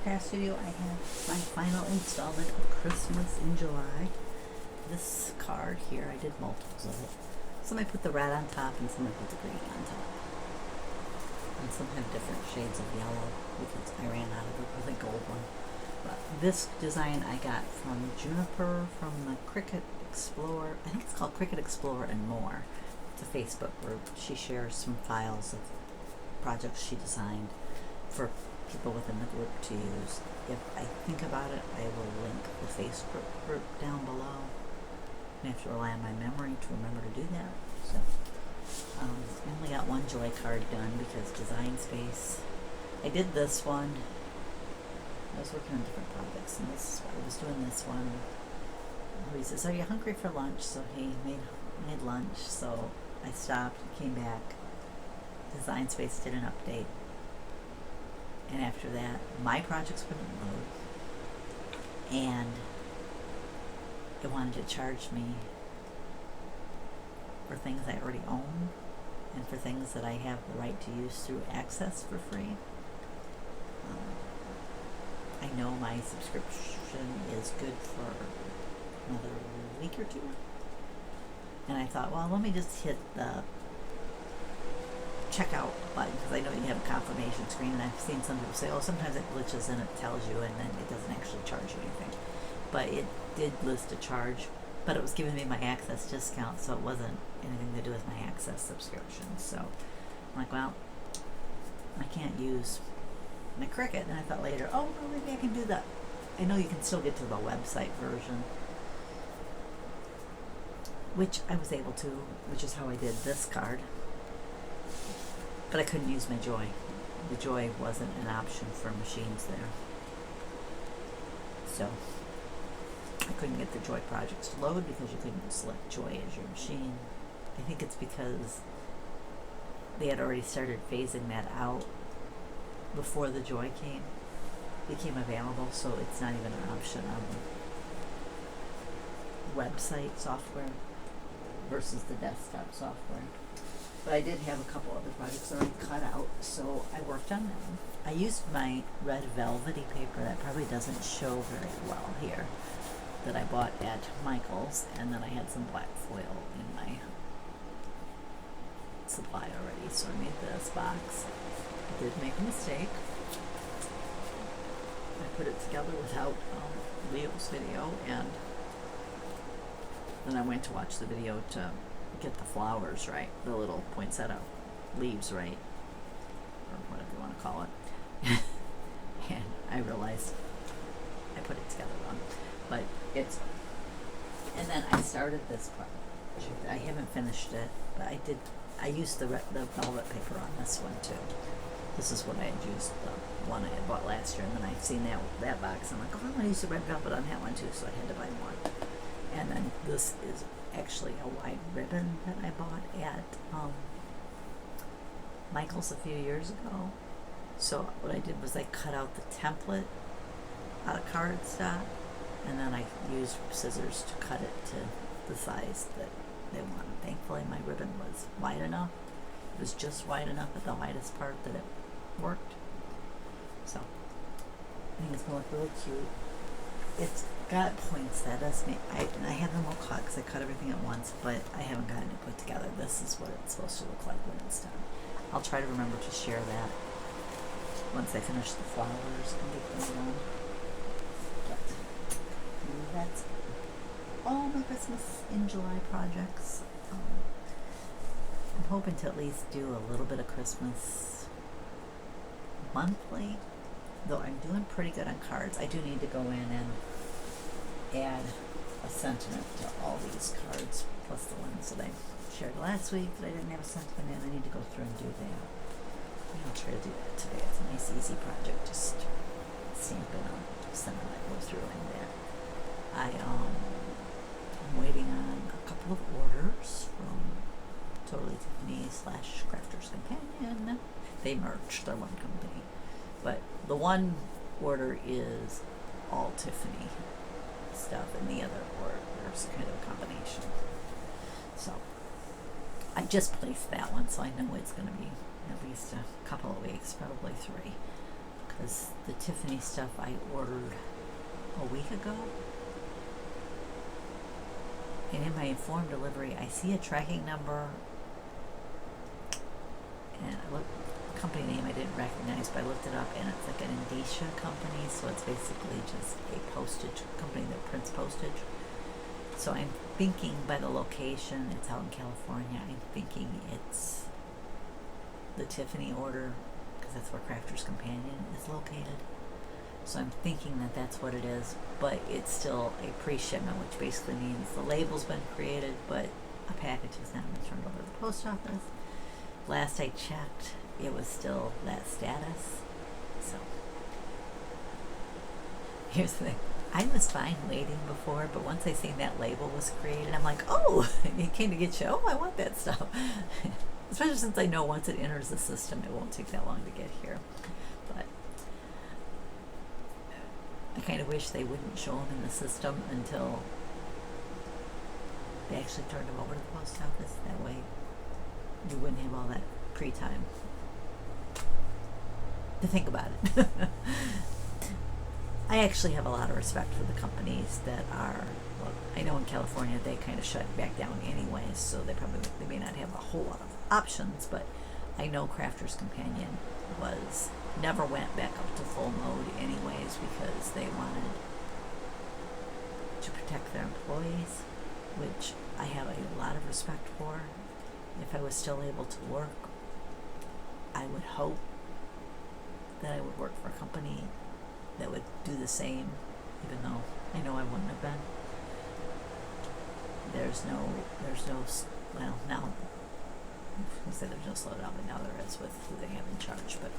past video, I had my final installment of Christmas in July. This card here, I did multiples of it. Some I put the red on top and some I put the green on top. And some have different shades of yellow because I ran out of the gold one. But this design I got from Juniper from the Cricut Explorer. I think it's called Cricut Explorer and More. It's a Facebook group. She shares some files of projects she designed for people within the group to use. If I think about it, I will link the Facebook group down below. I have to rely on my memory to remember to do that. So I only got one joy card done because Design Space. I did this one. I was working on different projects, and I was doing this one. He says, "Are you hungry for lunch?" So he made lunch. So I stopped and came back. Design Space did an update. And after that, my projects wouldn't load. And it wanted to charge me for things I already own and for things that I have the right to use through Access for free. I know my subscription is good for another week or two. And I thought, well, let me just hit the checkout button because I know you have a confirmation screen, and I've seen some people say, oh, sometimes it glitches and it tells you and then it doesn't actually charge you anything. But it did list a charge, but it was giving me my Access discount, so it wasn't anything to do with my Access subscription. So I'm like, well, I can't use my Cricut. And I thought later, oh, well, maybe I can do that. I know you can still get to the website version, which I was able to, which is how I did this card. But I couldn't use my Joy. The Joy wasn't an option for machines there. So I couldn't get the Joy projects to load because you couldn't select Joy as your machine. I think it's because they had already started phasing that out before the Joy became available, so it's not even an option on the website software versus the desktop software. But I did have a couple other projects already cut out, so I worked on them. I used my red velvety paper that probably doesn't show very well here, that I bought at Michael's, and then I had some black foil in my supply already, so I made this box. I did make a mistake. I put it together without Leo's video, and then I went to watch the video to get the flowers right, the little poinsettia leaves right, or whatever you want to call it. And I realized I put it together wrong. But and then I started this project. I haven't finished it, but I used the velvet paper on this one too. This is what I had used, the one I had bought last year, and then I seen that box. I'm like, oh, I want to use the red velvet on that one too, so I had to buy more. And then this is actually a white ribbon that I bought at Michael's a few years ago. So what I did was I cut out the template out of cardstock, and then I used scissors to cut it to the size that they wanted. Thankfully my ribbon was wide enough. It was just wide enough at the widest part that it worked. So I think it's going to look really cute. It's got poinsettias. I have them all cut because I cut everything at once, but I haven't gotten it put together. This is what it's supposed to look like when it's done. I'll try to remember to share that once I finish the flowers and get them done. But that's all my Christmas in July projects. I'm hoping to at least do a little bit of Christmas monthly, though I'm doing pretty good on cards. I do need to go in and add a sentiment to all these cards, plus the ones that I shared last week that I didn't have a sentiment in. I need to go through and do that. I'll try to do that today. It's a nice, easy project, just stamping on sentiment I go through in there. I'm waiting on a couple of orders from Totally Tiffany / Crafter's Companion. They merged, they're one company. But the one order is all Tiffany stuff, and the other order's kind of a combination. So I just placed that one, so I know it's going to be at least a couple of weeks, probably 3. because the Tiffany stuff I ordered a week ago. And in my informed delivery, I see a tracking number, and I looked, company name I didn't recognize, but I looked it up, and it's like an Indicia company, so it's basically just a postage company that prints postage. So I'm thinking by the location, it's out in California, I'm thinking it's the Tiffany order, because that's where Crafter's Companion is located. So I'm thinking that that's what it is, but it's still a pre-shipment, which basically means the label's been created, but a package has not been turned over to the post office. Last I checked, it was still that status. So here's the thing. I was fine waiting before, but once I seen that label was created, I'm like, oh, it came to get you. Oh, I want that stuff. Especially since I know once it enters the system, it won't take that long to get here. But I kind of wish they wouldn't show them in the system until they actually turned them over to the post office. That way you wouldn't have all that pre-time to think about it. I actually have a lot of respect for the companies that are, well, I know in California they kind of shut back down anyways, so they may not have a whole lot of options, but I know Crafter's Companion never went back up to full mode anyways, because they wanted to protect their employees, which I have a lot of respect for. If I was still able to work, I would hope that I would work for a company that would do the same, even though I know I wouldn't have been. There's no, well, now, I was going to say there's no slowdown, but now there is with who they have in charge, but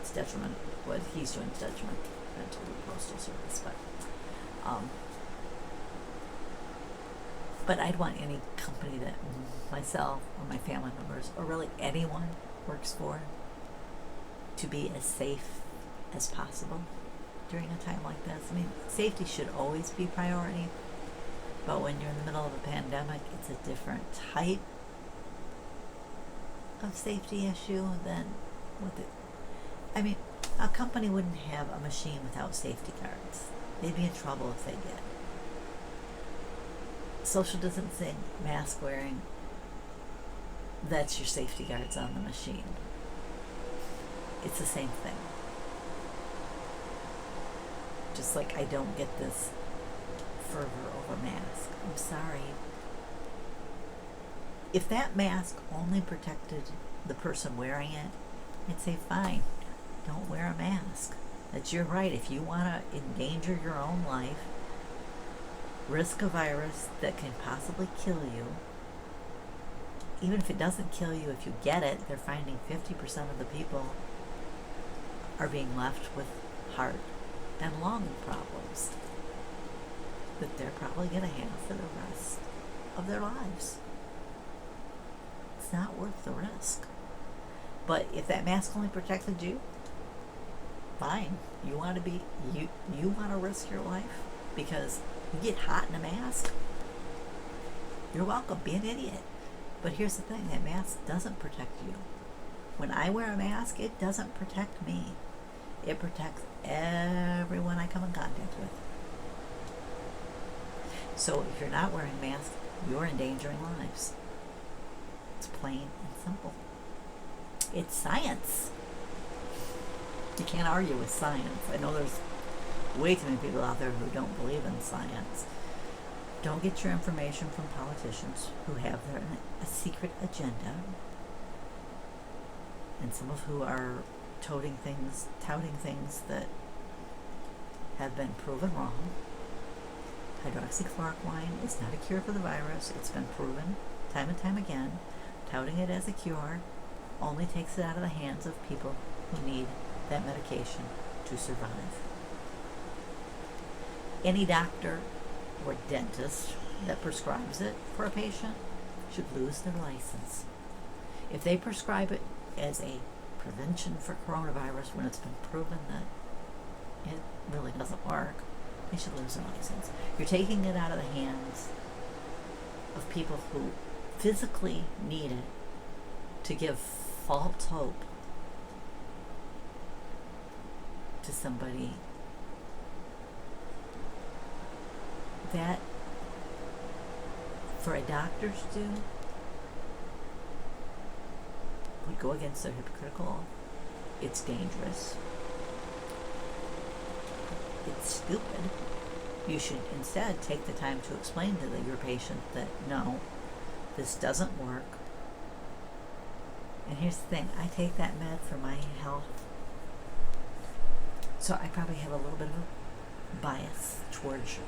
it's detriment, what he's doing is detriment to the Postal Service, but I'd want any company that myself or my family members, or really anyone works for, to be as safe as possible during a time like this. I mean, safety should always be priority, but when you're in the middle of a pandemic, it's a different type of safety issue than with it. I mean, a company wouldn't have a machine without safety guards. They'd be in trouble if they did. Social distancing, mask wearing, that's your safety guards on the machine. It's the same thing. Just like I don't get this fervor over mask. I'm sorry. If that mask only protected the person wearing it, I'd say fine, don't wear a mask. That's your right. If you want to endanger your own life, risk a virus that can possibly kill you, even if it doesn't kill you, if you get it, they're finding 50% of the people are being left with heart and lung problems that they're probably going to have for the rest of their lives. It's not worth the risk. But if that mask only protected you, fine. You want to risk your life because you get hot in a mask? You're welcome. Be an idiot. But here's the thing, that mask doesn't protect you. When I wear a mask, it doesn't protect me. It protects everyone I come in contact with. So if you're not wearing a mask, you're endangering lives. It's plain and simple. It's science. You can't argue with science. I know there's way too many people out there who don't believe in science. Don't get your information from politicians who have a secret agenda, and some of who are touting things that have been proven wrong. Hydroxychloroquine is not a cure for the virus. It's been proven time and time again. Touting it as a cure only takes it out of the hands of people who need that medication to survive. Any doctor or dentist that prescribes it for a patient should lose their license. If they prescribe it as a prevention for coronavirus when it's been proven that it really doesn't work, they should lose their license. You're taking it out of the hands of people who physically need it to give false hope to somebody that for a doctor to do would go against their hypocritical oath. It's dangerous. It's stupid. You should instead take the time to explain to your patient that no, this doesn't work. And here's the thing, I take that med for my health. So I probably have a little bit of a bias towards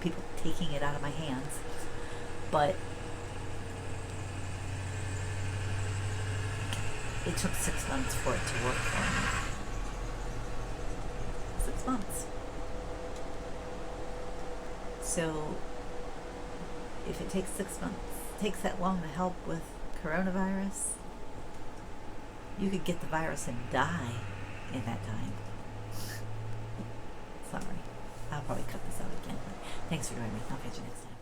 people taking it out of my hands. But it took 6 months for it to work for me. 6 months. So if it takes 6 months, takes that long to help with coronavirus, you could get the virus and die in that time. Sorry. I'll probably cut this out again. Thanks for joining me. I'll catch you next time.